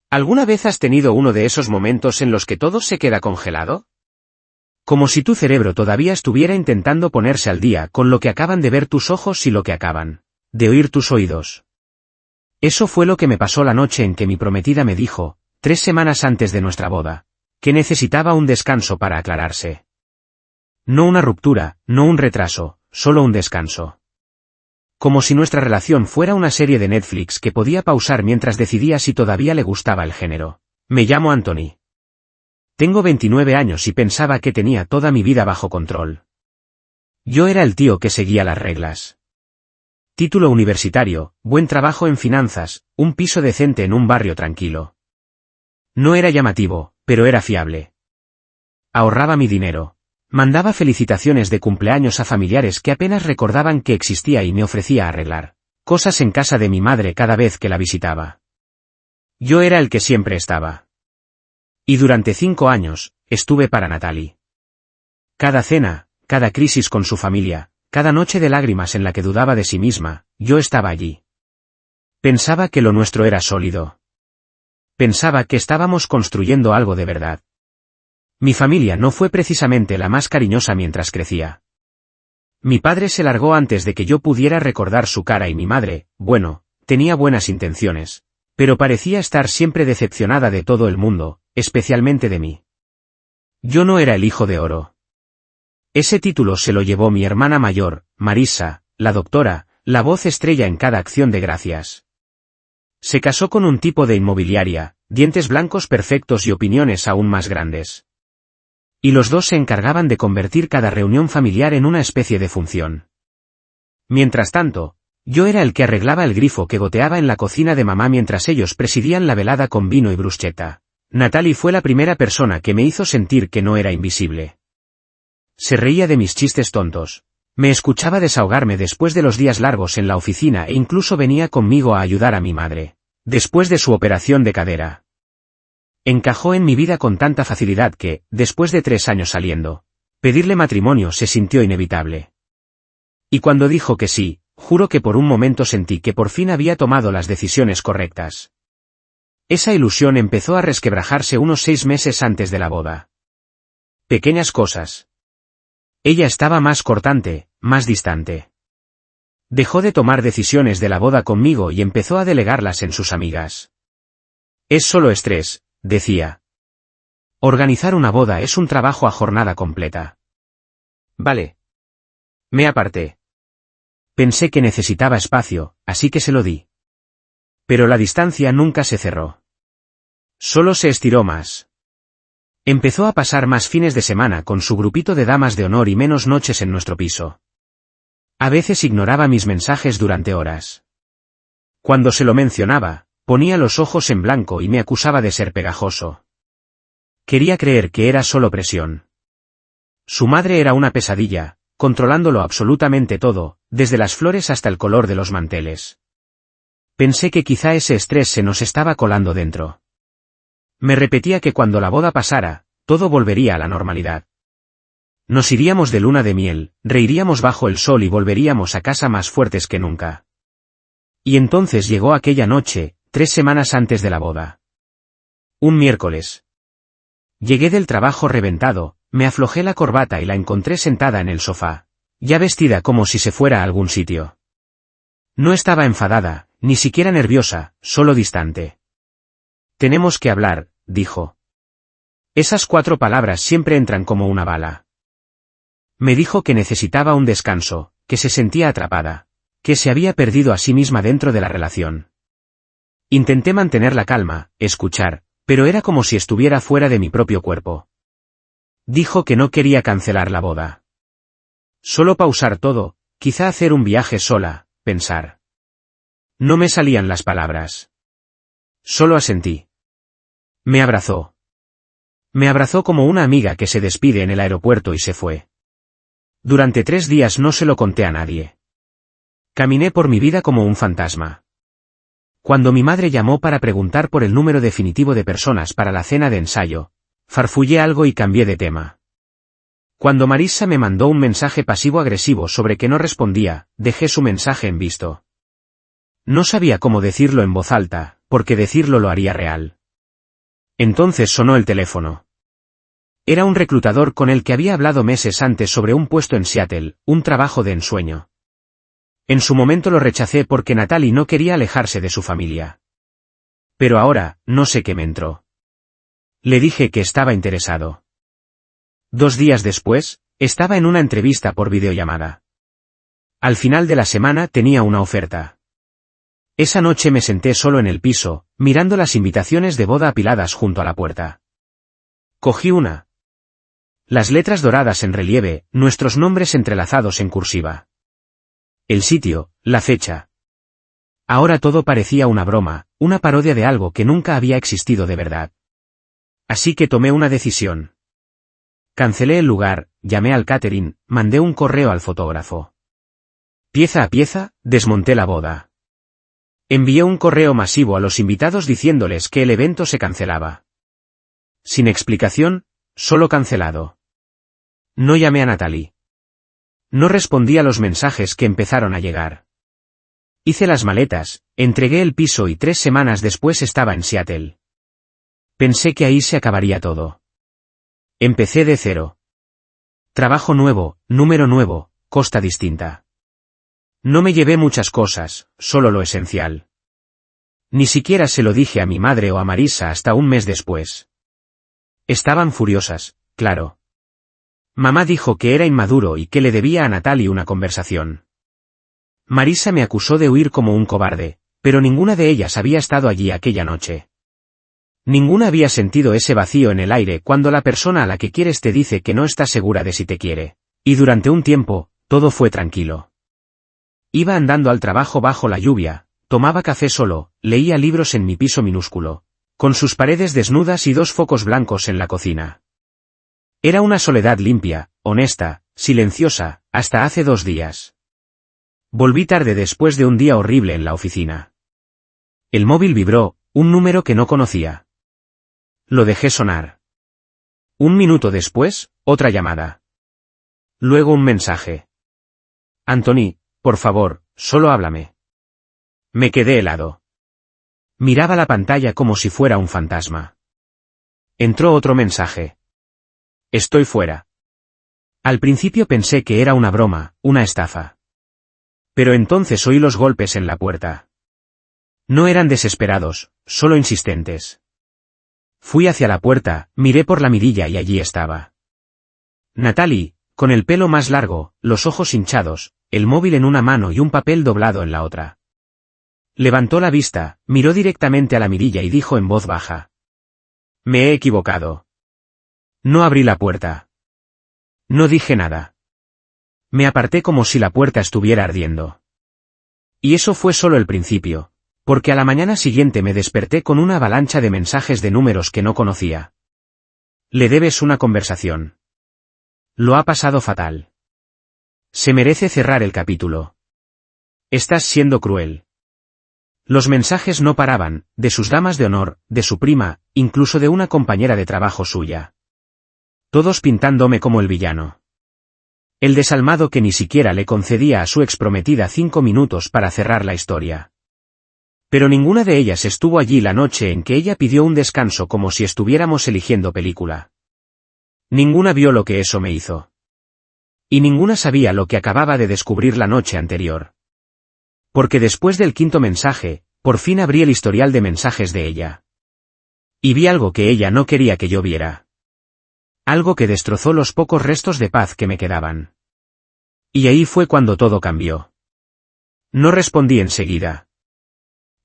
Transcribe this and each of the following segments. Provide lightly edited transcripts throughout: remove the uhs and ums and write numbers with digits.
¿Alguna vez has tenido uno de esos momentos en los que todo se queda congelado? Como si tu cerebro todavía estuviera intentando ponerse al día con lo que acaban de ver tus ojos y lo que acaban de oír tus oídos. Eso fue lo que me pasó la noche en que mi prometida me dijo, 3 semanas antes de nuestra boda, que necesitaba un descanso para aclararse. No una ruptura, no un retraso, solo un descanso. Como si nuestra relación fuera una serie de Netflix que podía pausar mientras decidía si todavía le gustaba el género. Me llamo Anthony. Tengo 29 años y pensaba que tenía toda mi vida bajo control. Yo era el tío que seguía las reglas. Título universitario, buen trabajo en finanzas, un piso decente en un barrio tranquilo. No era llamativo, pero era fiable. Ahorraba mi dinero. Mandaba felicitaciones de cumpleaños a familiares que apenas recordaban que existía y me ofrecía arreglar cosas en casa de mi madre cada vez que la visitaba. Yo era el que siempre estaba. Y durante 5 años, estuve para Natalie. Cada cena, cada crisis con su familia, cada noche de lágrimas en la que dudaba de sí misma, yo estaba allí. Pensaba que lo nuestro era sólido. Pensaba que estábamos construyendo algo de verdad. Mi familia no fue precisamente la más cariñosa mientras crecía. Mi padre se largó antes de que yo pudiera recordar su cara y mi madre, bueno, tenía buenas intenciones, pero parecía estar siempre decepcionada de todo el mundo, especialmente de mí. Yo no era el hijo de oro. Ese título se lo llevó mi hermana mayor, Marisa, la doctora, la voz estrella en cada acción de gracias. Se casó con un tipo de inmobiliaria, dientes blancos perfectos y opiniones aún más grandes. Y los dos se encargaban de convertir cada reunión familiar en una especie de función. Mientras tanto, yo era el que arreglaba el grifo que goteaba en la cocina de mamá mientras ellos presidían la velada con vino y bruschetta. Natalie fue la primera persona que me hizo sentir que no era invisible. Se reía de mis chistes tontos. Me escuchaba desahogarme después de los días largos en la oficina e incluso venía conmigo a ayudar a mi madre, después de su operación de cadera. Encajó en mi vida con tanta facilidad que, después de 3 años saliendo, pedirle matrimonio se sintió inevitable. Y cuando dijo que sí, juro que por un momento sentí que por fin había tomado las decisiones correctas. Esa ilusión empezó a resquebrajarse unos 6 meses antes de la boda. Pequeñas cosas. Ella estaba más cortante, más distante. Dejó de tomar decisiones de la boda conmigo y empezó a delegarlas en sus amigas. Es solo estrés, decía. Organizar una boda es un trabajo a jornada completa. Vale. Me aparté. Pensé que necesitaba espacio, así que se lo di. Pero la distancia nunca se cerró. Solo se estiró más. Empezó a pasar más fines de semana con su grupito de damas de honor y menos noches en nuestro piso. A veces ignoraba mis mensajes durante horas. Cuando se lo mencionaba, ponía los ojos en blanco y me acusaba de ser pegajoso. Quería creer que era solo presión. Su madre era una pesadilla, controlándolo absolutamente todo, desde las flores hasta el color de los manteles. Pensé que quizá ese estrés se nos estaba colando dentro. Me repetía que cuando la boda pasara, todo volvería a la normalidad. Nos iríamos de luna de miel, reiríamos bajo el sol y volveríamos a casa más fuertes que nunca. Y entonces llegó aquella noche, 3 semanas antes de la boda. Un miércoles. Llegué del trabajo reventado, me aflojé la corbata y la encontré sentada en el sofá, ya vestida como si se fuera a algún sitio. No estaba enfadada, ni siquiera nerviosa, solo distante. Tenemos que hablar, dijo. Esas 4 palabras siempre entran como una bala. Me dijo que necesitaba un descanso, que se sentía atrapada, que se había perdido a sí misma dentro de la relación. Intenté mantener la calma, escuchar, pero era como si estuviera fuera de mi propio cuerpo. Dijo que no quería cancelar la boda. Solo pausar todo, quizá hacer un viaje sola, pensar. No me salían las palabras. Solo asentí. Me abrazó. Me abrazó como una amiga que se despide en el aeropuerto y se fue. Durante 3 días no se lo conté a nadie. Caminé por mi vida como un fantasma. Cuando mi madre llamó para preguntar por el número definitivo de personas para la cena de ensayo, farfullé algo y cambié de tema. Cuando Marisa me mandó un mensaje pasivo-agresivo sobre que no respondía, dejé su mensaje en visto. No sabía cómo decirlo en voz alta, porque decirlo lo haría real. Entonces sonó el teléfono. Era un reclutador con el que había hablado meses antes sobre un puesto en Seattle, un trabajo de ensueño. En su momento lo rechacé porque Natalie no quería alejarse de su familia. Pero ahora, no sé qué me entró. Le dije que estaba interesado. 2 días después, estaba en una entrevista por videollamada. Al final de la semana tenía una oferta. Esa noche me senté solo en el piso, mirando las invitaciones de boda apiladas junto a la puerta. Cogí una. Las letras doradas en relieve, nuestros nombres entrelazados en cursiva. El sitio, la fecha. Ahora todo parecía una broma, una parodia de algo que nunca había existido de verdad. Así que tomé una decisión. Cancelé el lugar, llamé al catering, mandé un correo al fotógrafo. Pieza a pieza, desmonté la boda. Envié un correo masivo a los invitados diciéndoles que el evento se cancelaba. Sin explicación, solo cancelado. No llamé a Natalie. No respondí a los mensajes que empezaron a llegar. Hice las maletas, entregué el piso y 3 semanas después estaba en Seattle. Pensé que ahí se acabaría todo. Empecé de cero. Trabajo nuevo, número nuevo, costa distinta. No me llevé muchas cosas, solo lo esencial. Ni siquiera se lo dije a mi madre o a Marisa hasta un mes después. Estaban furiosas, claro. Mamá dijo que era inmaduro y que le debía a Natalie una conversación. Marisa me acusó de huir como un cobarde, pero ninguna de ellas había estado allí aquella noche. Ninguna había sentido ese vacío en el aire cuando la persona a la que quieres te dice que no está segura de si te quiere. Y durante un tiempo, todo fue tranquilo. Iba andando al trabajo bajo la lluvia, tomaba café solo, leía libros en mi piso minúsculo, con sus paredes desnudas y 2 focos blancos en la cocina. Era una soledad limpia, honesta, silenciosa, hasta hace 2 días. Volví tarde después de un día horrible en la oficina. El móvil vibró, un número que no conocía. Lo dejé sonar. 1 minuto después, otra llamada. Luego un mensaje. Anthony, por favor, solo háblame. Me quedé helado. Miraba la pantalla como si fuera un fantasma. Entró otro mensaje. Estoy fuera. Al principio pensé que era una broma, una estafa. Pero entonces oí los golpes en la puerta. No eran desesperados, solo insistentes. Fui hacia la puerta, miré por la mirilla y allí estaba. Natalie, con el pelo más largo, los ojos hinchados, el móvil en una mano y un papel doblado en la otra. Levantó la vista, miró directamente a la mirilla y dijo en voz baja. Me he equivocado. No abrí la puerta. No dije nada. Me aparté como si la puerta estuviera ardiendo. Y eso fue solo el principio, porque a la mañana siguiente me desperté con una avalancha de mensajes de números que no conocía. Le debes una conversación. Lo ha pasado fatal. Se merece cerrar el capítulo. Estás siendo cruel. Los mensajes no paraban, de sus damas de honor, de su prima, incluso de una compañera de trabajo suya. Todos pintándome como el villano. El desalmado que ni siquiera le concedía a su exprometida 5 minutos para cerrar la historia. Pero ninguna de ellas estuvo allí la noche en que ella pidió un descanso como si estuviéramos eligiendo película. Ninguna vio lo que eso me hizo. Y ninguna sabía lo que acababa de descubrir la noche anterior. Porque después del 5.º mensaje, por fin abrí el historial de mensajes de ella. Y vi algo que ella no quería que yo viera. Algo que destrozó los pocos restos de paz que me quedaban. Y ahí fue cuando todo cambió. No respondí enseguida.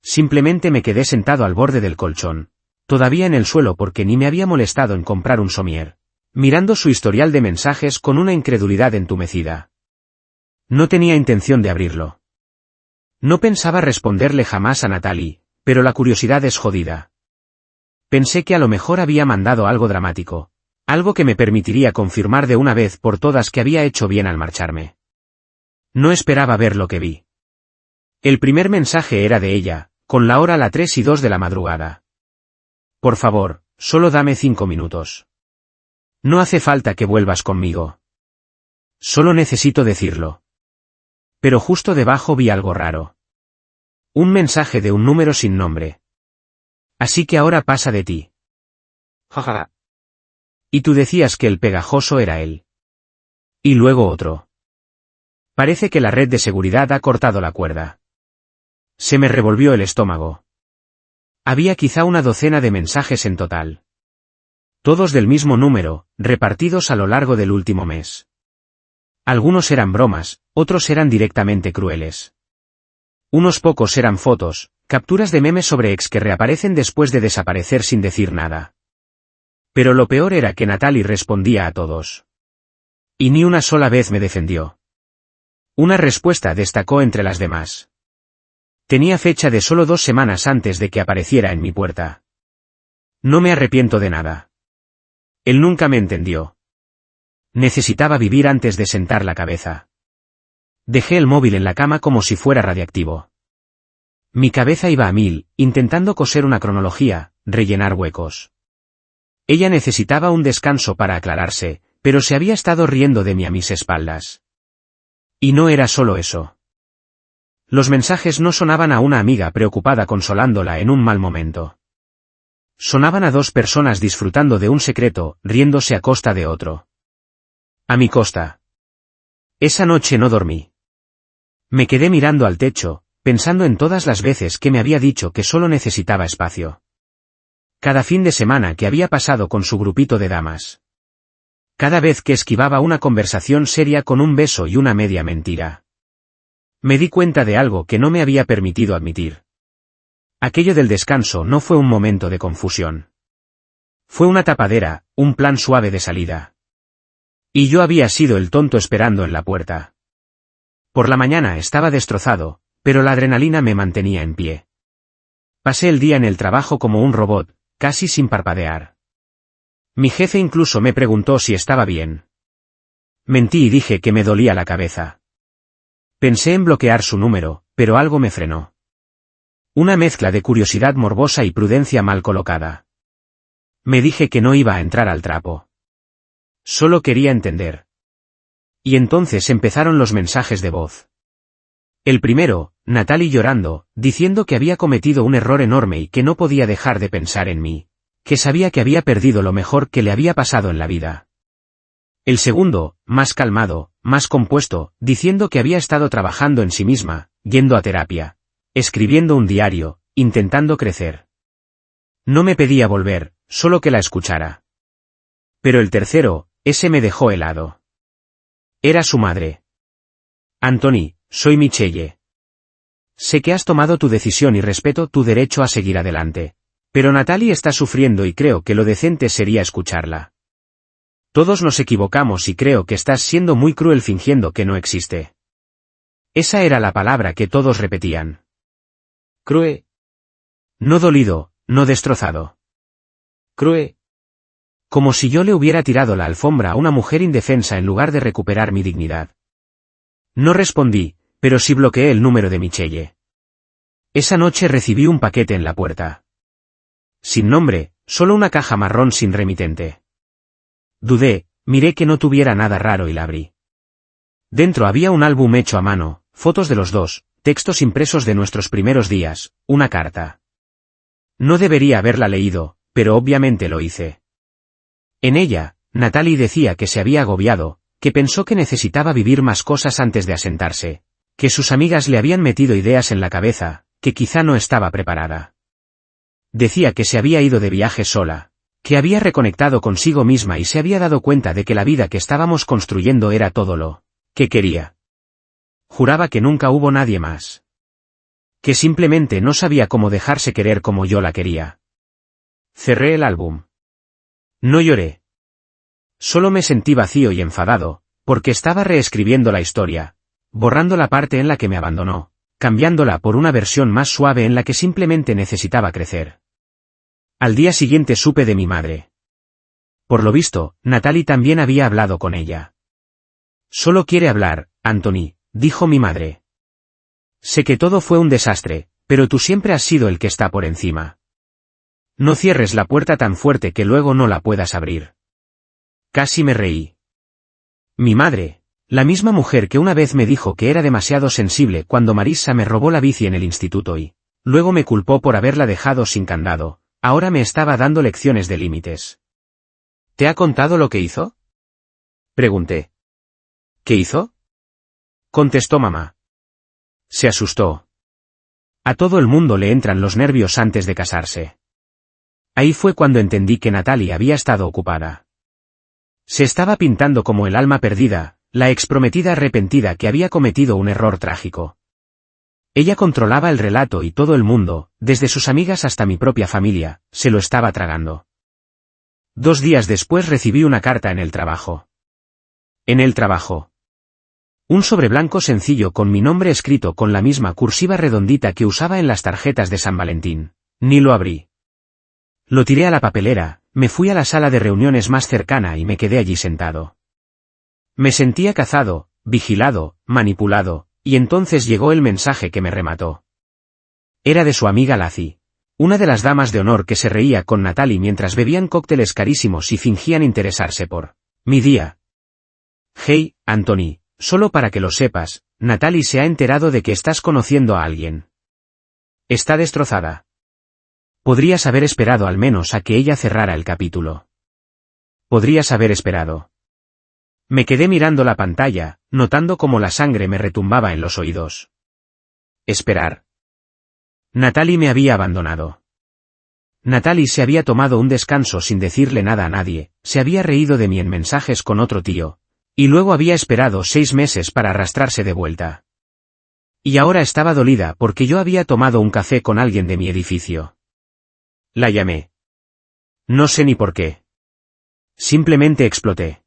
Simplemente me quedé sentado al borde del colchón, todavía en el suelo porque ni me había molestado en comprar un somier, mirando su historial de mensajes con una incredulidad entumecida. No tenía intención de abrirlo. No pensaba responderle jamás a Natalie, pero la curiosidad es jodida. Pensé que a lo mejor había mandado algo dramático, algo que me permitiría confirmar de una vez por todas que había hecho bien al marcharme. No esperaba ver lo que vi. El primer mensaje era de ella, con la hora a las 3:02 de la madrugada. Por favor, solo dame 5 minutos. No hace falta que vuelvas conmigo. Solo necesito decirlo. Pero justo debajo vi algo raro. Un mensaje de un número sin nombre. Así que ahora pasa de ti. Jaja. Y tú decías que el pegajoso era él. Y luego otro. Parece que la red de seguridad ha cortado la cuerda. Se me revolvió el estómago. Había quizá una docena de mensajes en total. Todos del mismo número, repartidos a lo largo del último mes. Algunos eran bromas, otros eran directamente crueles. Unos pocos eran fotos, capturas de memes sobre ex que reaparecen después de desaparecer sin decir nada. Pero lo peor era que Natalie respondía a todos. Y ni una sola vez me defendió. Una respuesta destacó entre las demás. Tenía fecha de solo 2 semanas antes de que apareciera en mi puerta. No me arrepiento de nada. Él nunca me entendió. Necesitaba vivir antes de sentar la cabeza. Dejé el móvil en la cama como si fuera radiactivo. Mi cabeza iba a 1000, intentando coser una cronología, rellenar huecos. Ella necesitaba un descanso para aclararse, pero se había estado riendo de mí a mis espaldas. Y no era solo eso. Los mensajes no sonaban a una amiga preocupada consolándola en un mal momento. Sonaban a 2 personas disfrutando de un secreto, riéndose a costa de otro. A mi costa. Esa noche no dormí. Me quedé mirando al techo, pensando en todas las veces que me había dicho que solo necesitaba espacio. Cada fin de semana que había pasado con su grupito de damas. Cada vez que esquivaba una conversación seria con un beso y una media mentira. Me di cuenta de algo que no me había permitido admitir. Aquello del descanso no fue un momento de confusión. Fue una tapadera, un plan suave de salida. Y yo había sido el tonto esperando en la puerta. Por la mañana estaba destrozado, pero la adrenalina me mantenía en pie. Pasé el día en el trabajo como un robot, casi sin parpadear. Mi jefe incluso me preguntó si estaba bien. Mentí y dije que me dolía la cabeza. Pensé en bloquear su número, pero algo me frenó. Una mezcla de curiosidad morbosa y prudencia mal colocada. Me dije que no iba a entrar al trapo. Solo quería entender. Y entonces empezaron los mensajes de voz. El primero, Natalie llorando, diciendo que había cometido un error enorme y que no podía dejar de pensar en mí, que sabía que había perdido lo mejor que le había pasado en la vida. El segundo, más calmado, más compuesto, diciendo que había estado trabajando en sí misma, yendo a terapia, escribiendo un diario, intentando crecer. No me pedía volver, solo que la escuchara. Pero el tercero, ese me dejó helado. Era su madre. Anthony, soy Michelle. Sé que has tomado tu decisión y respeto tu derecho a seguir adelante. Pero Natalie está sufriendo y creo que lo decente sería escucharla. Todos nos equivocamos y creo que estás siendo muy cruel fingiendo que no existe. Esa era la palabra que todos repetían. Crue. No dolido, no destrozado. Crue. Como si yo le hubiera tirado la alfombra a una mujer indefensa en lugar de recuperar mi dignidad. No respondí, pero sí bloqueé el número de Michelle. Esa noche recibí un paquete en la puerta. Sin nombre, solo una caja marrón sin remitente. Dudé, miré que no tuviera nada raro y la abrí. Dentro había un álbum hecho a mano, fotos de los dos, textos impresos de nuestros primeros días, una carta. No debería haberla leído, pero obviamente lo hice. En ella, Natalie decía que se había agobiado, que pensó que necesitaba vivir más cosas antes de asentarse, que sus amigas le habían metido ideas en la cabeza, que quizá no estaba preparada. Decía que se había ido de viaje sola, que había reconectado consigo misma y se había dado cuenta de que la vida que estábamos construyendo era todo lo que quería. Juraba que nunca hubo nadie más. Que simplemente no sabía cómo dejarse querer como yo la quería. Cerré el álbum. No lloré. Solo me sentí vacío y enfadado, porque estaba reescribiendo la historia, borrando la parte en la que me abandonó, cambiándola por una versión más suave en la que simplemente necesitaba crecer. Al día siguiente supe de mi madre. Por lo visto, Natalie también había hablado con ella. Solo quiere hablar, Anthony, dijo mi madre. Sé que todo fue un desastre, pero tú siempre has sido el que está por encima. No cierres la puerta tan fuerte que luego no la puedas abrir. Casi me reí. Mi madre, la misma mujer que una vez me dijo que era demasiado sensible cuando Marissa me robó la bici en el instituto y luego me culpó por haberla dejado sin candado, ahora me estaba dando lecciones de límites. ¿Te ha contado lo que hizo? Pregunté. ¿Qué hizo? Contestó mamá. Se asustó. A todo el mundo le entran los nervios antes de casarse. Ahí fue cuando entendí que Natalie había estado ocupada. Se estaba pintando como el alma perdida, la exprometida arrepentida que había cometido un error trágico. Ella controlaba el relato y todo el mundo, desde sus amigas hasta mi propia familia, se lo estaba tragando. 2 días después recibí una carta en el trabajo. En el trabajo. Un sobre blanco sencillo con mi nombre escrito con la misma cursiva redondita que usaba en las tarjetas de San Valentín. Ni lo abrí. Lo tiré a la papelera, me fui a la sala de reuniones más cercana y me quedé allí sentado. Me sentía cazado, vigilado, manipulado, y entonces llegó el mensaje que me remató. Era de su amiga Lacey, una de las damas de honor que se reía con Natalie mientras bebían cócteles carísimos y fingían interesarse por mi día. Hey, Anthony, solo para que lo sepas, Natalie se ha enterado de que estás conociendo a alguien. Está destrozada. Podrías haber esperado al menos a que ella cerrara el capítulo. Podrías haber esperado. Me quedé mirando la pantalla, notando cómo la sangre me retumbaba en los oídos. Esperar. Natalie me había abandonado. Natalie se había tomado un descanso sin decirle nada a nadie, se había reído de mí en mensajes con otro tío, y luego había esperado 6 meses para arrastrarse de vuelta. Y ahora estaba dolida porque yo había tomado un café con alguien de mi edificio. La llamé. No sé ni por qué. Simplemente exploté.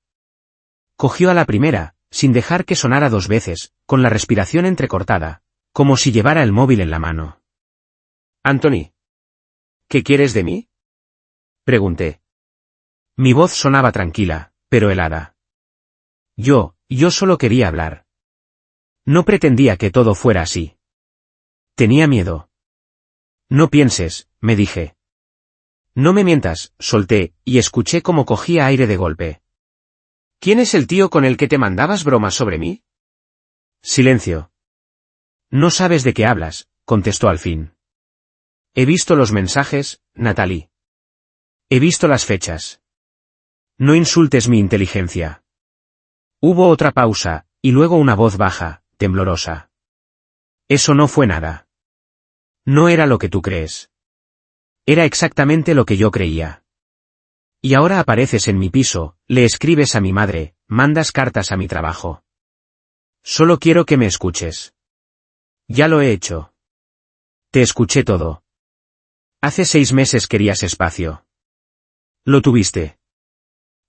Cogió a la primera, sin dejar que sonara 2 veces, con la respiración entrecortada, como si llevara el móvil en la mano. Anthony. ¿Qué quieres de mí? Pregunté. Mi voz sonaba tranquila, pero helada. Yo solo quería hablar. No pretendía que todo fuera así. Tenía miedo. No pienses, me dije. No me mientas, solté, y escuché cómo cogía aire de golpe. ¿Quién es el tío con el que te mandabas bromas sobre mí? Silencio. No sabes de qué hablas, contestó al fin. He visto los mensajes, Natalie. He visto las fechas. No insultes mi inteligencia. Hubo otra pausa, y luego una voz baja, temblorosa. Eso no fue nada. No era lo que tú crees. Era exactamente lo que yo creía. Y ahora apareces en mi piso, le escribes a mi madre, mandas cartas a mi trabajo. Solo quiero que me escuches. Ya lo he hecho. Te escuché todo. Hace 6 meses querías espacio. Lo tuviste.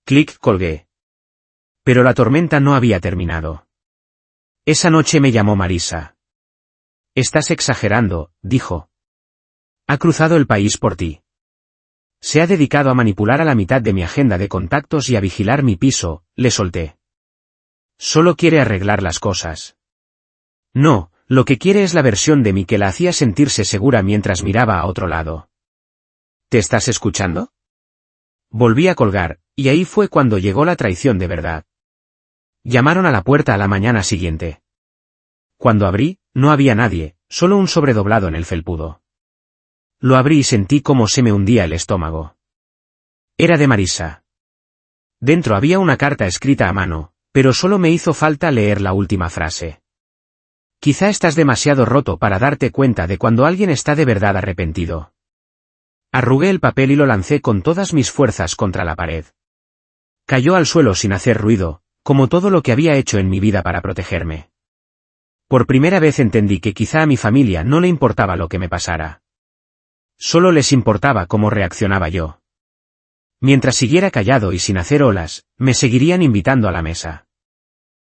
Clic, colgué. Pero la tormenta no había terminado. Esa noche me llamó Marisa. Estás exagerando, dijo. Ha cruzado el país por ti. Se ha dedicado a manipular a la mitad de mi agenda de contactos y a vigilar mi piso, le solté. Solo quiere arreglar las cosas. No, lo que quiere es la versión de mí que la hacía sentirse segura mientras miraba a otro lado. ¿Te estás escuchando? Volví a colgar, y ahí fue cuando llegó la traición de verdad. Llamaron a la puerta a la mañana siguiente. Cuando abrí, no había nadie, solo un sobredoblado en el felpudo. Lo abrí y sentí cómo se me hundía el estómago. Era de Marisa. Dentro había una carta escrita a mano, pero solo me hizo falta leer la última frase. Quizá estás demasiado roto para darte cuenta de cuando alguien está de verdad arrepentido. Arrugué el papel y lo lancé con todas mis fuerzas contra la pared. Cayó al suelo sin hacer ruido, como todo lo que había hecho en mi vida para protegerme. Por primera vez entendí que quizá a mi familia no le importaba lo que me pasara. Solo les importaba cómo reaccionaba yo. Mientras siguiera callado y sin hacer olas, me seguirían invitando a la mesa.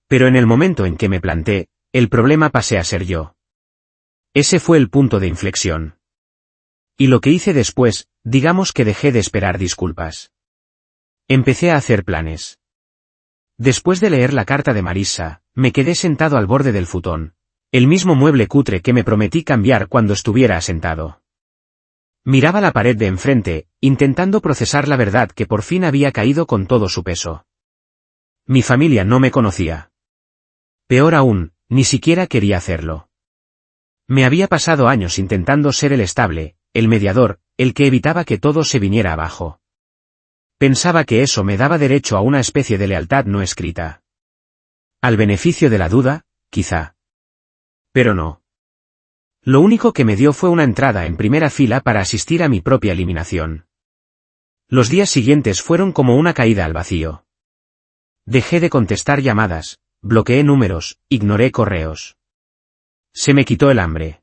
Pero en el momento en que me planté, el problema pasé a ser yo. Ese fue el punto de inflexión. Y lo que hice después, digamos que dejé de esperar disculpas. Empecé a hacer planes. Después de leer la carta de Marisa, me quedé sentado al borde del futón, el mismo mueble cutre que me prometí cambiar cuando estuviera asentado. Miraba la pared de enfrente, intentando procesar la verdad que por fin había caído con todo su peso. Mi familia no me conocía. Peor aún, ni siquiera quería hacerlo. Me había pasado años intentando ser el estable, el mediador, el que evitaba que todo se viniera abajo. Pensaba que eso me daba derecho a una especie de lealtad no escrita. Al beneficio de la duda, quizá. Pero no. Lo único que me dio fue una entrada en primera fila para asistir a mi propia eliminación. Los días siguientes fueron como una caída al vacío. Dejé de contestar llamadas, bloqueé números, ignoré correos. Se me quitó el hambre.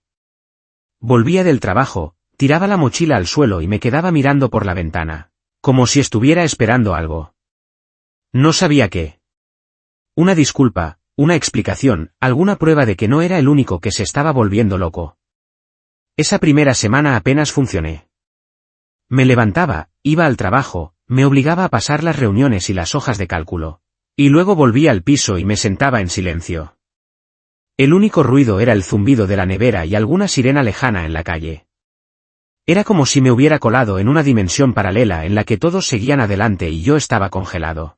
Volvía del trabajo, tiraba la mochila al suelo y me quedaba mirando por la ventana, como si estuviera esperando algo. No sabía qué. Una disculpa, una explicación, alguna prueba de que no era el único que se estaba volviendo loco. Esa primera semana apenas funcioné. Me levantaba, iba al trabajo, me obligaba a pasar las reuniones y las hojas de cálculo. Y luego volvía al piso y me sentaba en silencio. El único ruido era el zumbido de la nevera y alguna sirena lejana en la calle. Era como si me hubiera colado en una dimensión paralela en la que todos seguían adelante y yo estaba congelado.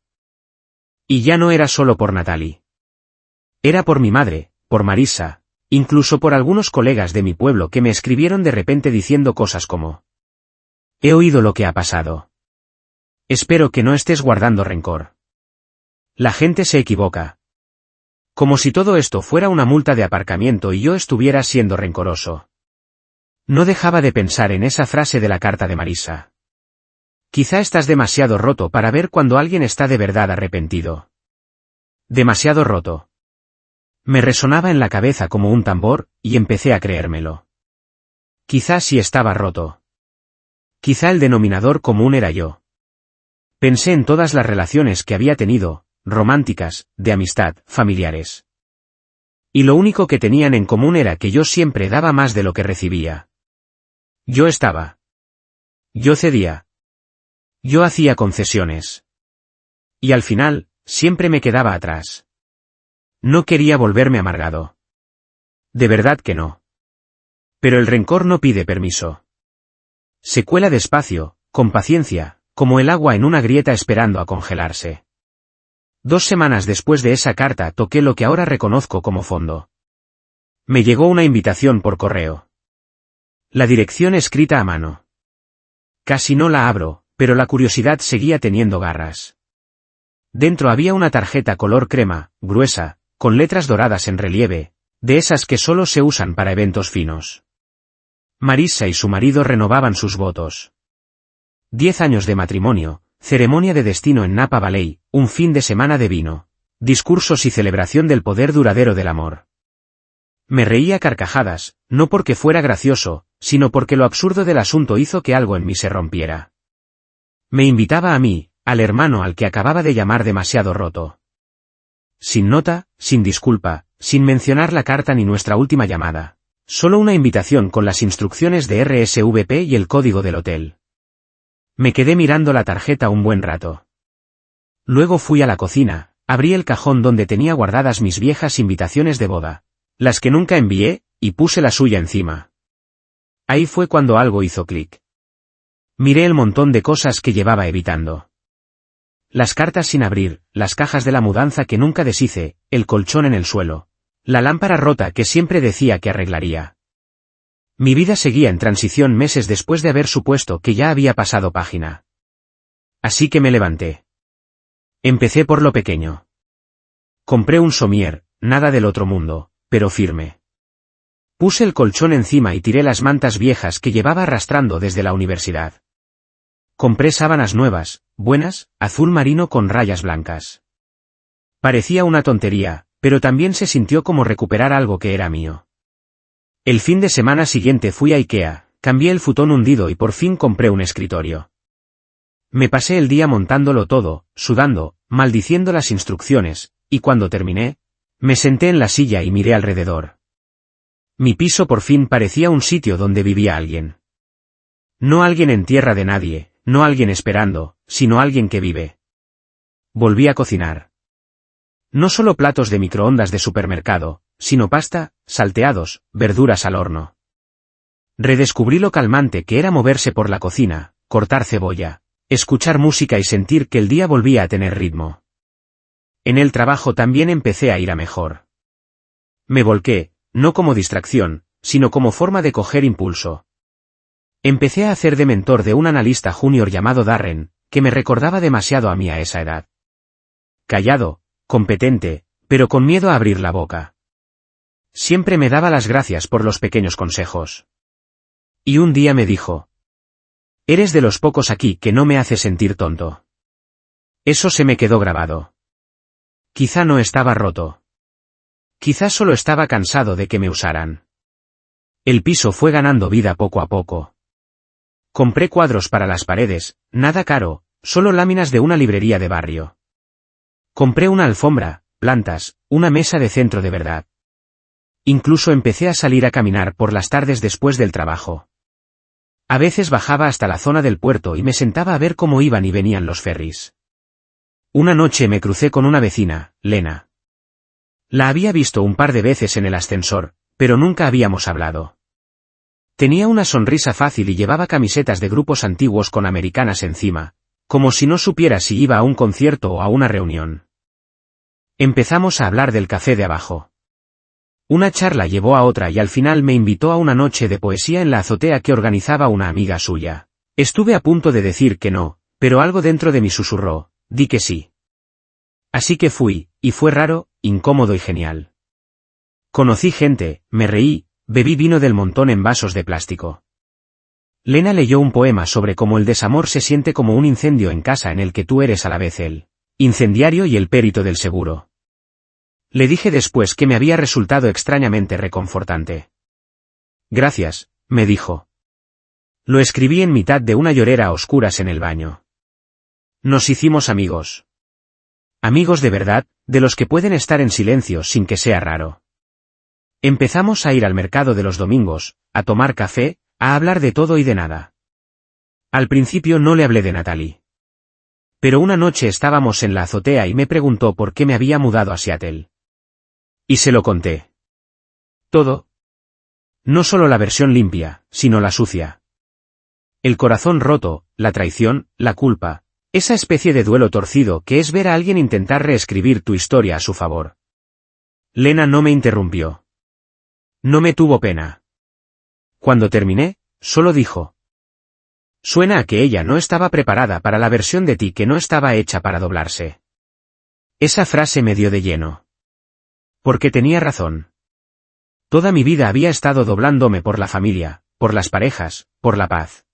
Y ya no era solo por Natalie. Era por mi madre, por Marisa, incluso por algunos colegas de mi pueblo que me escribieron de repente diciendo cosas como: «He oído lo que ha pasado. Espero que no estés guardando rencor. La gente se equivoca». Como si todo esto fuera una multa de aparcamiento y yo estuviera siendo rencoroso. No dejaba de pensar en esa frase de la carta de Marisa. Quizá estás demasiado roto para ver cuando alguien está de verdad arrepentido. Demasiado roto. Me resonaba en la cabeza como un tambor, y empecé a creérmelo. Quizá sí estaba roto. Quizá el denominador común era yo. Pensé en todas las relaciones que había tenido, románticas, de amistad, familiares. Y lo único que tenían en común era que yo siempre daba más de lo que recibía. Yo estaba. Yo cedía. Yo hacía concesiones. Y al final, siempre me quedaba atrás. No quería volverme amargado. De verdad que no. Pero el rencor no pide permiso. Se cuela despacio, con paciencia, como el agua en una grieta esperando a congelarse. 2 semanas después de esa carta toqué lo que ahora reconozco como fondo. Me llegó una invitación por correo. La dirección escrita a mano. Casi no la abro, pero la curiosidad seguía teniendo garras. Dentro había una tarjeta color crema, gruesa, con letras doradas en relieve, de esas que solo se usan para eventos finos. Marisa y su marido renovaban sus votos. 10 años de matrimonio, ceremonia de destino en Napa Valley, un fin de semana de vino, discursos y celebración del poder duradero del amor. Me reía a carcajadas, no porque fuera gracioso, sino porque lo absurdo del asunto hizo que algo en mí se rompiera. Me invitaba a mí, al hermano al que acababa de llamar demasiado roto. Sin nota, sin disculpa, sin mencionar la carta ni nuestra última llamada. Solo una invitación con las instrucciones de RSVP y el código del hotel. Me quedé mirando la tarjeta un buen rato. Luego fui a la cocina, abrí el cajón donde tenía guardadas mis viejas invitaciones de boda, las que nunca envié, y puse la suya encima. Ahí fue cuando algo hizo clic. Miré el montón de cosas que llevaba evitando. Las cartas sin abrir, las cajas de la mudanza que nunca deshice, el colchón en el suelo, la lámpara rota que siempre decía que arreglaría. Mi vida seguía en transición meses después de haber supuesto que ya había pasado página. Así que me levanté. Empecé por lo pequeño. Compré un somier, nada del otro mundo, pero firme. Puse el colchón encima y tiré las mantas viejas que llevaba arrastrando desde la universidad. Compré sábanas nuevas, buenas, azul marino con rayas blancas. Parecía una tontería, pero también se sintió como recuperar algo que era mío. El fin de semana siguiente fui a IKEA, cambié el futón hundido y por fin compré un escritorio. Me pasé el día montándolo todo, sudando, maldiciendo las instrucciones, y cuando terminé, me senté en la silla y miré alrededor. Mi piso por fin parecía un sitio donde vivía alguien. No alguien en tierra de nadie, no alguien esperando, sino alguien que vive. Volví a cocinar. No solo platos de microondas de supermercado, sino pasta, salteados, verduras al horno. Redescubrí lo calmante que era moverse por la cocina, cortar cebolla, escuchar música y sentir que el día volvía a tener ritmo. En el trabajo también empecé a ir a mejor. Me volqué, no como distracción, sino como forma de coger impulso. Empecé a hacer de mentor de un analista junior llamado Darren, que me recordaba demasiado a mí a esa edad. Callado, competente, pero con miedo a abrir la boca. Siempre me daba las gracias por los pequeños consejos. Y un día me dijo: «Eres de los pocos aquí que no me hace sentir tonto». Eso se me quedó grabado. Quizá no estaba roto. Quizá solo estaba cansado de que me usaran. El piso fue ganando vida poco a poco. Compré cuadros para las paredes, nada caro, solo láminas de una librería de barrio. Compré una alfombra, plantas, una mesa de centro de verdad. Incluso empecé a salir a caminar por las tardes después del trabajo. A veces bajaba hasta la zona del puerto y me sentaba a ver cómo iban y venían los ferries. Una noche me crucé con una vecina, Lena. La había visto un par de veces en el ascensor, pero nunca habíamos hablado. Tenía una sonrisa fácil y llevaba camisetas de grupos antiguos con americanas encima, como si no supiera si iba a un concierto o a una reunión. Empezamos a hablar del café de abajo. Una charla llevó a otra y al final me invitó a una noche de poesía en la azotea que organizaba una amiga suya. Estuve a punto de decir que no, pero algo dentro de mí susurró: di que sí. Así que fui, y fue raro, incómodo y genial. Conocí gente, me reí, bebí vino del montón en vasos de plástico. Lena leyó un poema sobre cómo el desamor se siente como un incendio en casa en el que tú eres a la vez el incendiario y el périto del seguro. Le dije después que me había resultado extrañamente reconfortante. Gracias, me dijo. Lo escribí en mitad de una llorera a oscuras en el baño. Nos hicimos amigos. Amigos de verdad, de los que pueden estar en silencio sin que sea raro. Empezamos a ir al mercado de los domingos, a tomar café, a hablar de todo y de nada. Al principio no le hablé de Natalie. Pero una noche estábamos en la azotea y me preguntó por qué me había mudado a Seattle. Y se lo conté. Todo. No solo la versión limpia, sino la sucia. El corazón roto, la traición, la culpa, esa especie de duelo torcido que es ver a alguien intentar reescribir tu historia a su favor. Lena no me interrumpió. No me tuvo pena. Cuando terminé, solo dijo: suena a que ella no estaba preparada para la versión de ti que no estaba hecha para doblarse. Esa frase me dio de lleno. Porque tenía razón. Toda mi vida había estado doblándome por la familia, por las parejas, por la paz.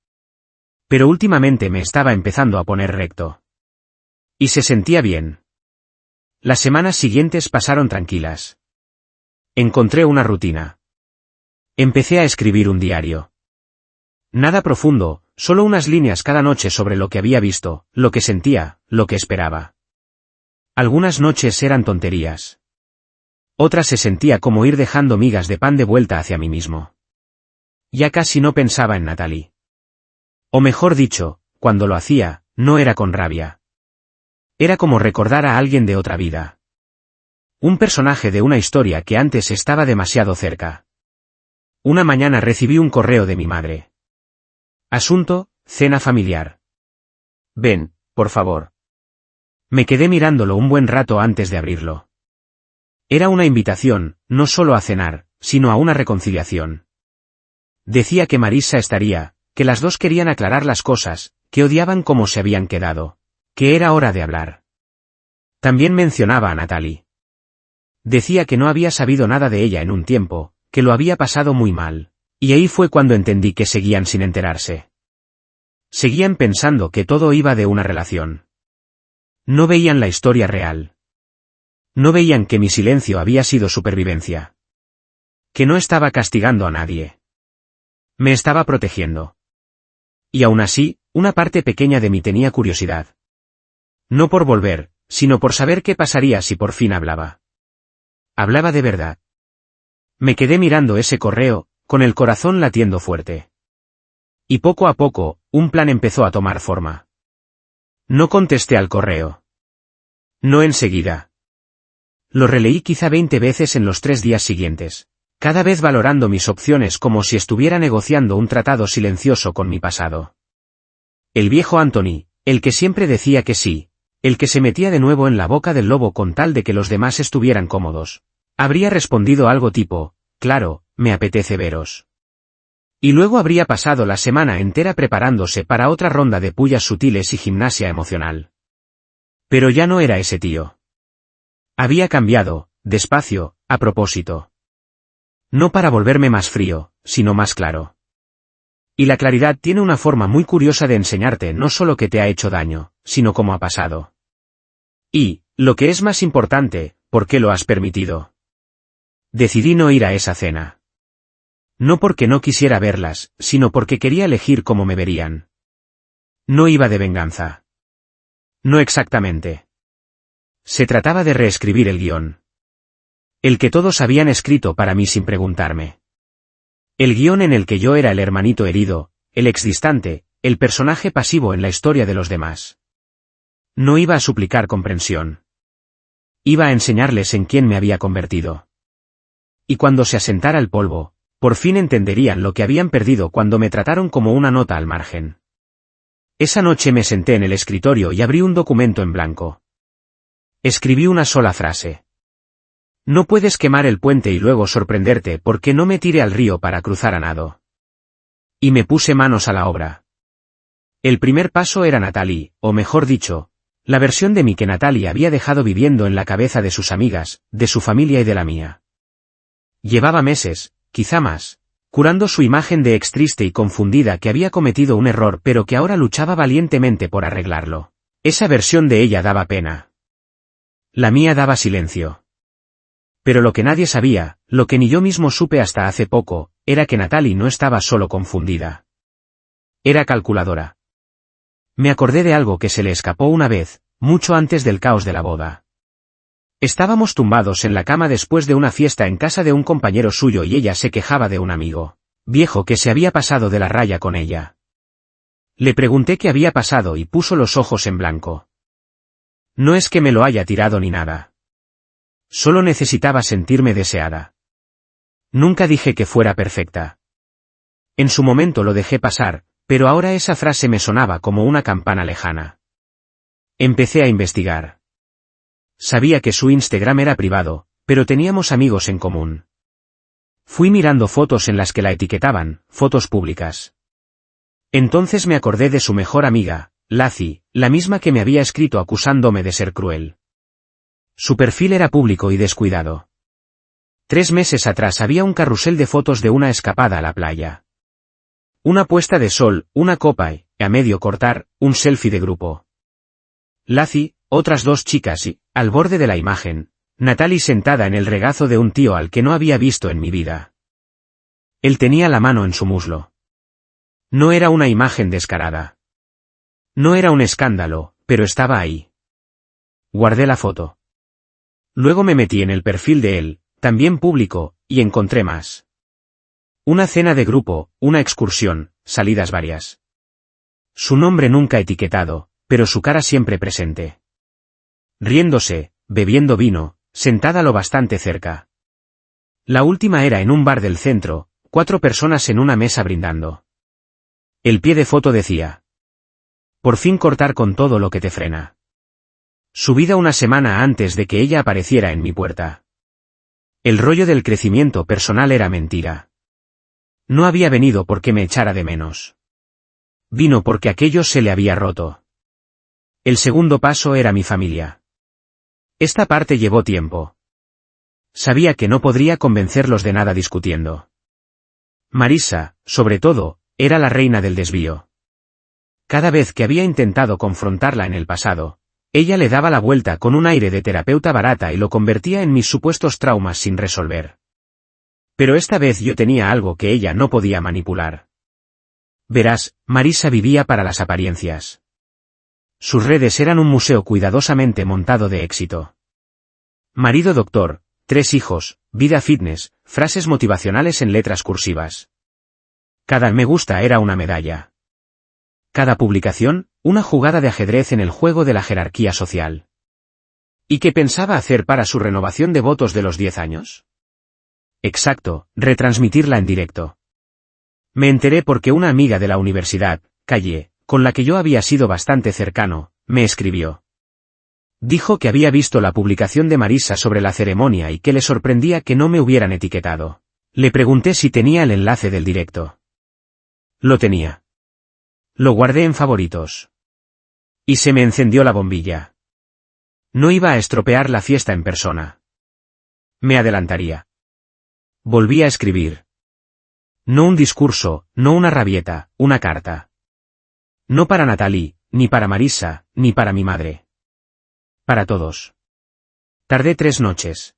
Pero últimamente me estaba empezando a poner recto. Y se sentía bien. Las semanas siguientes pasaron tranquilas. Encontré una rutina. Empecé a escribir un diario. Nada profundo, solo unas líneas cada noche sobre lo que había visto, lo que sentía, lo que esperaba. Algunas noches eran tonterías. Otras se sentía como ir dejando migas de pan de vuelta hacia mí mismo. Ya casi no pensaba en Natalie. O mejor dicho, cuando lo hacía, no era con rabia. Era como recordar a alguien de otra vida. Un personaje de una historia que antes estaba demasiado cerca. Una mañana recibí un correo de mi madre. Asunto: cena familiar. Ven, por favor. Me quedé mirándolo un buen rato antes de abrirlo. Era una invitación, no solo a cenar, sino a una reconciliación. Decía que Marissa estaría, que las dos querían aclarar las cosas, que odiaban cómo se habían quedado, que era hora de hablar. También mencionaba a Natalie. Decía que no había sabido nada de ella en un tiempo, que lo había pasado muy mal, y ahí fue cuando entendí que seguían sin enterarse. Seguían pensando que todo iba de una relación. No veían la historia real. No veían que mi silencio había sido supervivencia. Que no estaba castigando a nadie. Me estaba protegiendo. Y aún así, una parte pequeña de mí tenía curiosidad. No por volver, sino por saber qué pasaría si por fin hablaba. Hablaba de verdad. Me quedé mirando ese correo, con el corazón latiendo fuerte. Y poco a poco, un plan empezó a tomar forma. No contesté al correo. No enseguida. Lo releí quizá 20 veces en los 3 días siguientes, cada vez valorando mis opciones como si estuviera negociando un tratado silencioso con mi pasado. El viejo Anthony, el que siempre decía que sí, el que se metía de nuevo en la boca del lobo con tal de que los demás estuvieran cómodos, habría respondido algo tipo: claro, me apetece veros. Y luego habría pasado la semana entera preparándose para otra ronda de pullas sutiles y gimnasia emocional. Pero ya no era ese tío. Había cambiado, despacio, a propósito. No para volverme más frío, sino más claro. Y la claridad tiene una forma muy curiosa de enseñarte no solo que te ha hecho daño, sino cómo ha pasado. Y, lo que es más importante, ¿por qué lo has permitido? Decidí no ir a esa cena. No porque no quisiera verlas, sino porque quería elegir cómo me verían. No iba de venganza. No exactamente. Se trataba de reescribir el guión. El que todos habían escrito para mí sin preguntarme. El guión en el que yo era el hermanito herido, el exdistante, el personaje pasivo en la historia de los demás. No iba a suplicar comprensión. Iba a enseñarles en quién me había convertido. Y cuando se asentara el polvo, por fin entenderían lo que habían perdido cuando me trataron como una nota al margen. Esa noche me senté en el escritorio y abrí un documento en blanco. Escribí una sola frase. No puedes quemar el puente y luego sorprenderte porque no me tiré al río para cruzar a nado. Y me puse manos a la obra. El primer paso era Natalie, o mejor dicho, la versión de mí que Natalie había dejado viviendo en la cabeza de sus amigas, de su familia y de la mía. Llevaba meses, quizá más, curando su imagen de ex triste y confundida que había cometido un error pero que ahora luchaba valientemente por arreglarlo. Esa versión de ella daba pena. La mía daba silencio. Pero lo que nadie sabía, lo que ni yo mismo supe hasta hace poco, era que Natalie no estaba solo confundida. Era calculadora. Me acordé de algo que se le escapó una vez, mucho antes del caos de la boda. Estábamos tumbados en la cama después de una fiesta en casa de un compañero suyo y ella se quejaba de un amigo viejo que se había pasado de la raya con ella. Le pregunté qué había pasado y puso los ojos en blanco. No es que me lo haya tirado ni nada. Solo necesitaba sentirme deseada. Nunca dije que fuera perfecta. En su momento lo dejé pasar, pero ahora esa frase me sonaba como una campana lejana. Empecé a investigar. Sabía que su Instagram era privado, pero teníamos amigos en común. Fui mirando fotos en las que la etiquetaban, fotos públicas. Entonces me acordé de su mejor amiga, Lacey, la misma que me había escrito acusándome de ser cruel. Su perfil era público y descuidado. 3 meses atrás había un carrusel de fotos de una escapada a la playa. Una puesta de sol, una copa y, a medio cortar, un selfie de grupo. Lacey, otras 2 chicas y, al borde de la imagen, Natalie sentada en el regazo de un tío al que no había visto en mi vida. Él tenía la mano en su muslo. No era una imagen descarada. No era un escándalo, pero estaba ahí. Guardé la foto. Luego me metí en el perfil de él, también público, y encontré más. Una cena de grupo, una excursión, salidas varias. Su nombre nunca etiquetado, pero su cara siempre presente. Riéndose, bebiendo vino, sentada lo bastante cerca. La última era en un bar del centro, 4 personas en una mesa brindando. El pie de foto decía: por fin cortar con todo lo que te frena. Subida una semana antes de que ella apareciera en mi puerta. El rollo del crecimiento personal era mentira. No había venido porque me echara de menos. Vino porque aquello se le había roto. El segundo paso era mi familia. Esta parte llevó tiempo. Sabía que no podría convencerlos de nada discutiendo. Marisa, sobre todo, era la reina del desvío. Cada vez que había intentado confrontarla en el pasado, ella le daba la vuelta con un aire de terapeuta barata y lo convertía en mis supuestos traumas sin resolver. Pero esta vez yo tenía algo que ella no podía manipular. Verás, Marisa vivía para las apariencias. Sus redes eran un museo cuidadosamente montado de éxito. Marido doctor, 3 hijos, vida fitness, frases motivacionales en letras cursivas. Cada me gusta era una medalla. Cada publicación, una jugada de ajedrez en el juego de la jerarquía social. ¿Y qué pensaba hacer para su renovación de votos de los 10 años? Exacto, retransmitirla en directo. Me enteré porque una amiga de la universidad, Calle, con la que yo había sido bastante cercano, me escribió. Dijo que había visto la publicación de Marisa sobre la ceremonia y que le sorprendía que no me hubieran etiquetado. Le pregunté si tenía el enlace del directo. Lo tenía. Lo guardé en favoritos. Y se me encendió la bombilla. No iba a estropear la fiesta en persona. Me adelantaría. Volví a escribir. No un discurso, no una rabieta, una carta. No para Natalie, ni para Marissa, ni para mi madre. Para todos. Tardé 3 noches.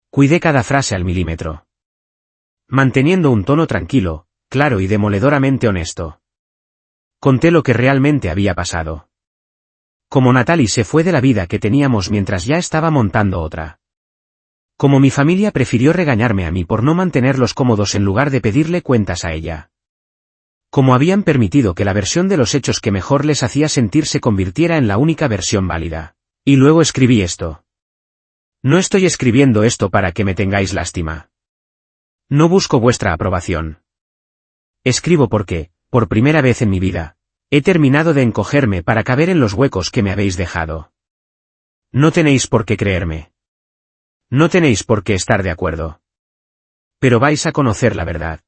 Cuidé cada frase al milímetro. Manteniendo un tono tranquilo, claro y demoledoramente honesto. Conté lo que realmente había pasado. Como Natalie se fue de la vida que teníamos mientras ya estaba montando otra. Como mi familia prefirió regañarme a mí por no mantenerlos cómodos en lugar de pedirle cuentas a ella. Como habían permitido que la versión de los hechos que mejor les hacía sentir se convirtiera en la única versión válida. Y luego escribí esto. No estoy escribiendo esto para que me tengáis lástima. No busco vuestra aprobación. Escribo porque, por primera vez en mi vida, he terminado de encogerme para caber en los huecos que me habéis dejado. No tenéis por qué creerme. No tenéis por qué estar de acuerdo. Pero vais a conocer la verdad.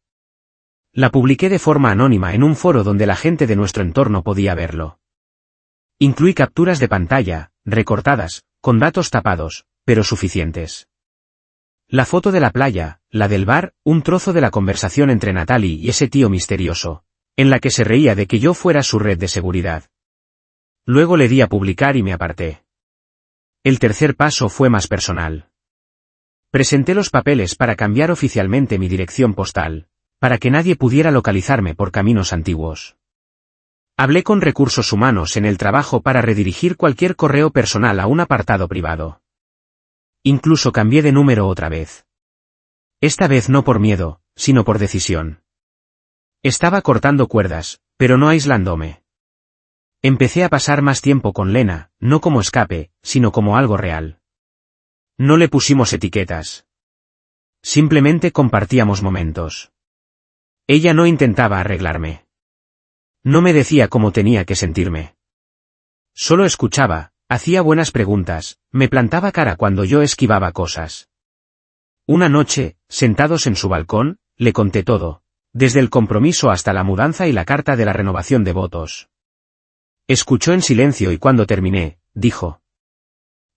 La publiqué de forma anónima en un foro donde la gente de nuestro entorno podía verlo. Incluí capturas de pantalla, recortadas, con datos tapados, pero suficientes. La foto de la playa, la del bar, un trozo de la conversación entre Natalie y ese tío misterioso, en la que se reía de que yo fuera su red de seguridad. Luego le di a publicar y me aparté. El tercer paso fue más personal. Presenté los papeles para cambiar oficialmente mi dirección postal, para que nadie pudiera localizarme por caminos antiguos. Hablé con recursos humanos en el trabajo para redirigir cualquier correo personal a un apartado privado. Incluso cambié de número otra vez. Esta vez no por miedo, sino por decisión. Estaba cortando cuerdas, pero no aislándome. Empecé a pasar más tiempo con Lena, no como escape, sino como algo real. No le pusimos etiquetas. Simplemente compartíamos momentos. Ella no intentaba arreglarme. No me decía cómo tenía que sentirme. Solo escuchaba, hacía buenas preguntas, me plantaba cara cuando yo esquivaba cosas. Una noche, sentados en su balcón, le conté todo, desde el compromiso hasta la mudanza y la carta de la renovación de votos. Escuchó en silencio y cuando terminé, dijo: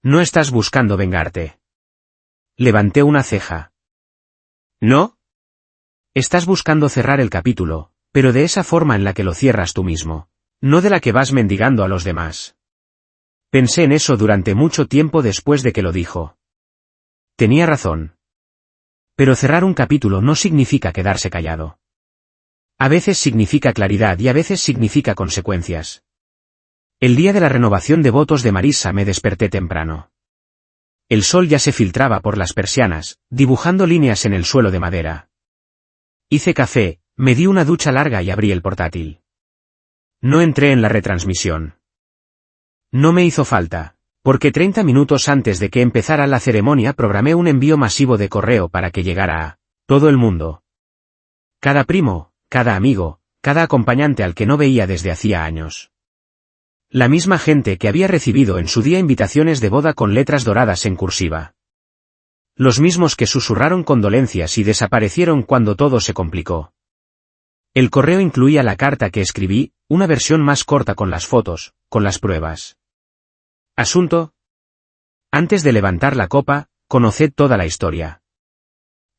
«¿No estás buscando vengarte?» Levanté una ceja. «¿No?» Estás buscando cerrar el capítulo, pero de esa forma en la que lo cierras tú mismo, no de la que vas mendigando a los demás. Pensé en eso durante mucho tiempo después de que lo dijo. Tenía razón. Pero cerrar un capítulo no significa quedarse callado. A veces significa claridad y a veces significa consecuencias. El día de la renovación de votos de Marissa me desperté temprano. El sol ya se filtraba por las persianas, dibujando líneas en el suelo de madera. Hice café, me di una ducha larga y abrí el portátil. No entré en la retransmisión. No me hizo falta, porque 30 minutos antes de que empezara la ceremonia programé un envío masivo de correo para que llegara a todo el mundo. Cada primo, cada amigo, cada acompañante al que no veía desde hacía años. La misma gente que había recibido en su día invitaciones de boda con letras doradas en cursiva. Los mismos que susurraron condolencias y desaparecieron cuando todo se complicó. El correo incluía la carta que escribí, una versión más corta con las fotos, con las pruebas. Asunto: antes de levantar la copa, conoced toda la historia.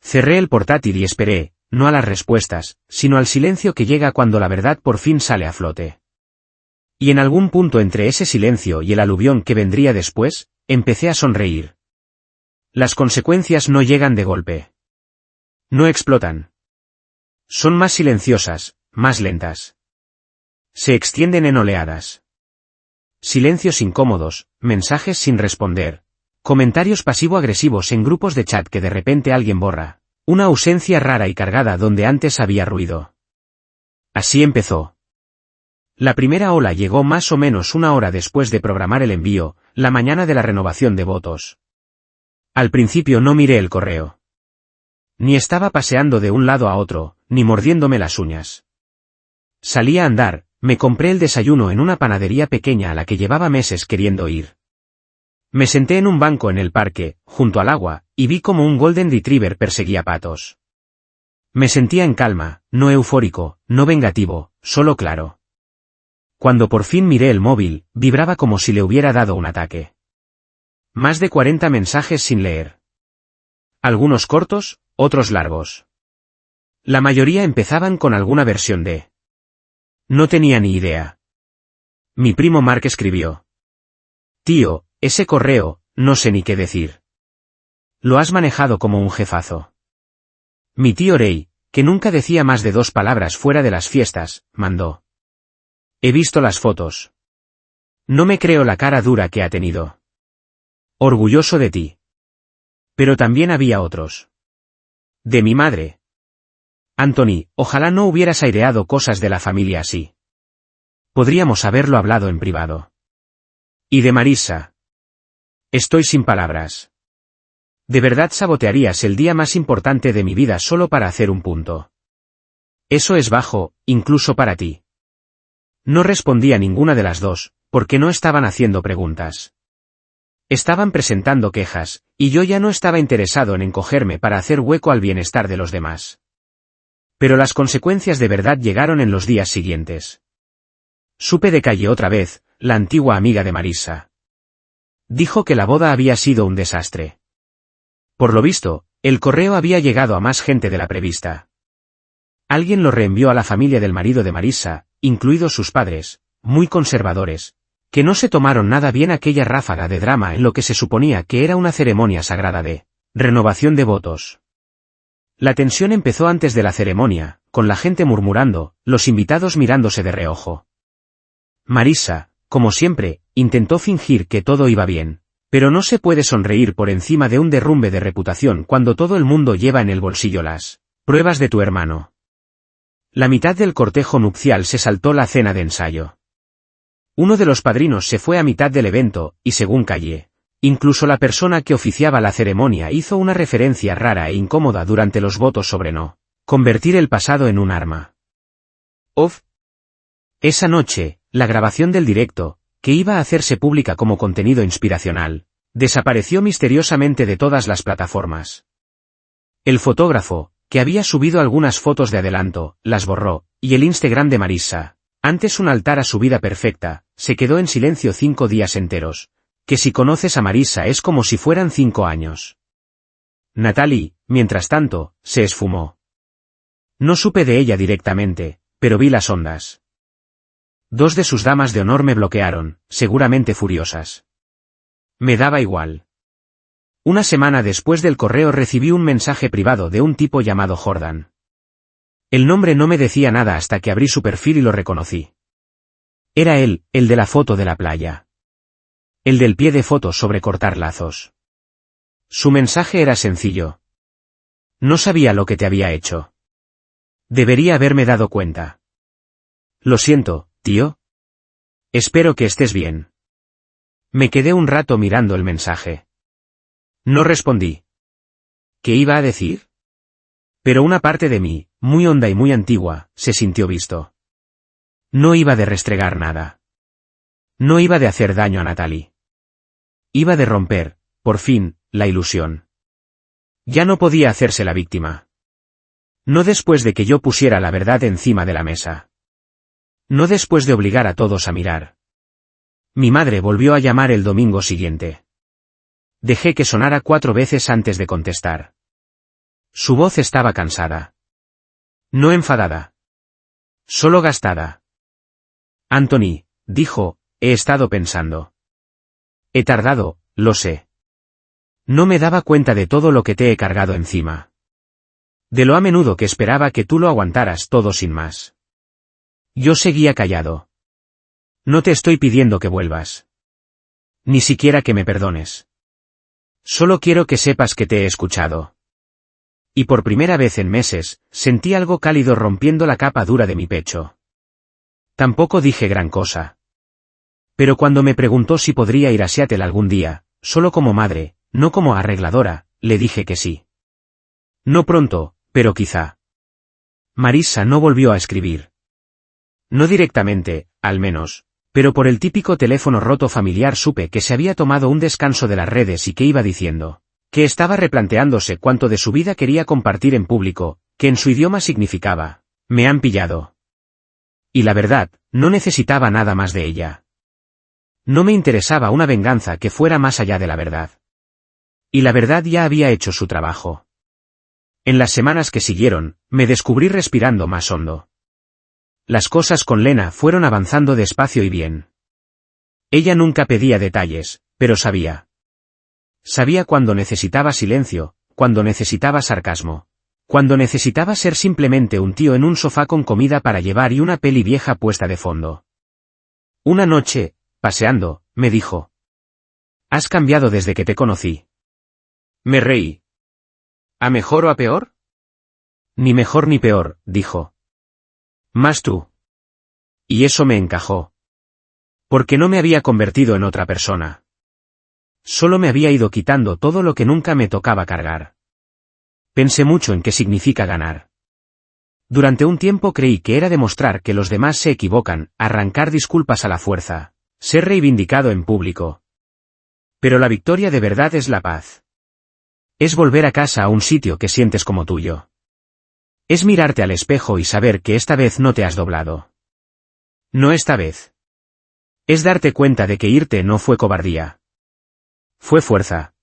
Cerré el portátil y esperé, no a las respuestas, sino al silencio que llega cuando la verdad por fin sale a flote. Y en algún punto entre ese silencio y el aluvión que vendría después, empecé a sonreír. Las consecuencias no llegan de golpe. No explotan. Son más silenciosas, más lentas. Se extienden en oleadas. Silencios incómodos, mensajes sin responder, comentarios pasivo-agresivos en grupos de chat que de repente alguien borra, una ausencia rara y cargada donde antes había ruido. Así empezó. La primera ola llegó más o menos una hora después de programar el envío, la mañana de la renovación de votos. Al principio no miré el correo. Ni estaba paseando de un lado a otro, ni mordiéndome las uñas. Salí a andar, me compré el desayuno en una panadería pequeña a la que llevaba meses queriendo ir. Me senté en un banco en el parque, junto al agua, y vi como un Golden Retriever perseguía patos. Me sentía en calma, no eufórico, no vengativo, solo claro. Cuando por fin miré el móvil, vibraba como si le hubiera dado un ataque. Más de 40 mensajes sin leer. Algunos cortos, otros largos. La mayoría empezaban con alguna versión de... No tenía ni idea. Mi primo Mark escribió. Tío, ese correo, no sé ni qué decir. Lo has manejado como un jefazo. Mi tío Ray, que nunca decía más de 2 palabras fuera de las fiestas, mandó. He visto las fotos. No me creo la cara dura que ha tenido. Orgulloso de ti. Pero también había otros. De mi madre. Anthony, ojalá no hubieras aireado cosas de la familia así. Podríamos haberlo hablado en privado. Y de Marissa. Estoy sin palabras. ¿De verdad sabotearías el día más importante de mi vida solo para hacer un punto? Eso es bajo, incluso para ti. No respondí a ninguna de las dos, porque no estaban haciendo preguntas. Estaban presentando quejas, y yo ya no estaba interesado en encogerme para hacer hueco al bienestar de los demás. Pero las consecuencias de verdad llegaron en los días siguientes. Supe de Calle otra vez, la antigua amiga de Marissa. Dijo que la boda había sido un desastre. Por lo visto, el correo había llegado a más gente de la prevista. Alguien lo reenvió a la familia del marido de Marissa, incluidos sus padres, muy conservadores, que no se tomaron nada bien aquella ráfaga de drama en lo que se suponía que era una ceremonia sagrada de renovación de votos. La tensión empezó antes de la ceremonia, con la gente murmurando, los invitados mirándose de reojo. Marissa, como siempre, intentó fingir que todo iba bien. Pero no se puede sonreír por encima de un derrumbe de reputación cuando todo el mundo lleva en el bolsillo las pruebas de tu hermano. La mitad del cortejo nupcial se saltó la cena de ensayo. Uno de los padrinos se fue a mitad del evento, y según Calle, incluso la persona que oficiaba la ceremonia hizo una referencia rara e incómoda durante los votos sobre no convertir el pasado en un arma. Esa noche, la grabación del directo, que iba a hacerse pública como contenido inspiracional, desapareció misteriosamente de todas las plataformas. El fotógrafo, que había subido algunas fotos de adelanto, las borró, y el Instagram de Marissa, antes un altar a su vida perfecta, se quedó en silencio 5 días enteros, que si conoces a Marissa es como si fueran 5 años. Natalie, mientras tanto, se esfumó. No supe de ella directamente, pero vi las ondas. 2 de sus damas de honor me bloquearon, seguramente furiosas. Me daba igual. Una semana después del correo recibí un mensaje privado de un tipo llamado Jordan. El nombre no me decía nada hasta que abrí su perfil y lo reconocí. Era él, el de la foto de la playa. El del pie de foto sobre cortar lazos. Su mensaje era sencillo. No sabía lo que te había hecho. Debería haberme dado cuenta. Lo siento, tío. Espero que estés bien. Me quedé un rato mirando el mensaje. No respondí. ¿Qué iba a decir? Pero una parte de mí, muy honda y muy antigua, se sintió visto. No iba de restregar nada. No iba de hacer daño a Natalie. Iba de romper, por fin, la ilusión. Ya no podía hacerse la víctima. No después de que yo pusiera la verdad encima de la mesa. No después de obligar a todos a mirar. Mi madre volvió a llamar el domingo siguiente. Dejé que sonara 4 veces antes de contestar. Su voz estaba cansada. No enfadada. Solo gastada. Anthony, dijo, he estado pensando. He tardado, lo sé. No me daba cuenta de todo lo que te he cargado encima. De lo a menudo que esperaba que tú lo aguantaras todo sin más. Yo seguía callado. No te estoy pidiendo que vuelvas. Ni siquiera que me perdones. Solo quiero que sepas que te he escuchado. Y por primera vez en meses, sentí algo cálido rompiendo la capa dura de mi pecho. Tampoco dije gran cosa. Pero cuando me preguntó si podría ir a Seattle algún día, solo como madre, no como arregladora, le dije que sí. No pronto, pero quizá. Marissa no volvió a escribir. No directamente, al menos, pero por el típico teléfono roto familiar supe que se había tomado un descanso de las redes y que iba diciendo, que estaba replanteándose cuánto de su vida quería compartir en público, que en su idioma significaba, me han pillado. Y la verdad, no necesitaba nada más de ella. No me interesaba una venganza que fuera más allá de la verdad. Y la verdad ya había hecho su trabajo. En las semanas que siguieron, me descubrí respirando más hondo. Las cosas con Lena fueron avanzando despacio y bien. Ella nunca pedía detalles, pero sabía. Sabía cuando necesitaba silencio, cuando necesitaba sarcasmo, cuando necesitaba ser simplemente un tío en un sofá con comida para llevar y una peli vieja puesta de fondo. Una noche, paseando, me dijo: «¿Has cambiado desde que te conocí?» Me reí. ¿A mejor o a peor? Ni mejor ni peor, dijo. Más tú. Y eso me encajó. Porque no me había convertido en otra persona. Solo me había ido quitando todo lo que nunca me tocaba cargar. Pensé mucho en qué significa ganar. Durante un tiempo creí que era demostrar que los demás se equivocan, arrancar disculpas a la fuerza, ser reivindicado en público. Pero la victoria de verdad es la paz. Es volver a casa a un sitio que sientes como tuyo. Es mirarte al espejo y saber que esta vez no te has doblado. No esta vez. Es darte cuenta de que irte no fue cobardía. Fue fuerza.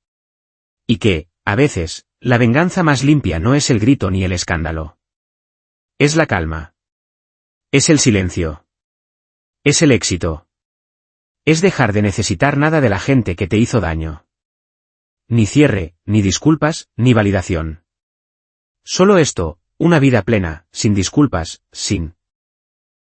Y que, a veces, la venganza más limpia no es el grito ni el escándalo. Es la calma. Es el silencio. Es el éxito. Es dejar de necesitar nada de la gente que te hizo daño. Ni cierre, ni disculpas, ni validación. Solo esto, una vida plena, sin disculpas, sin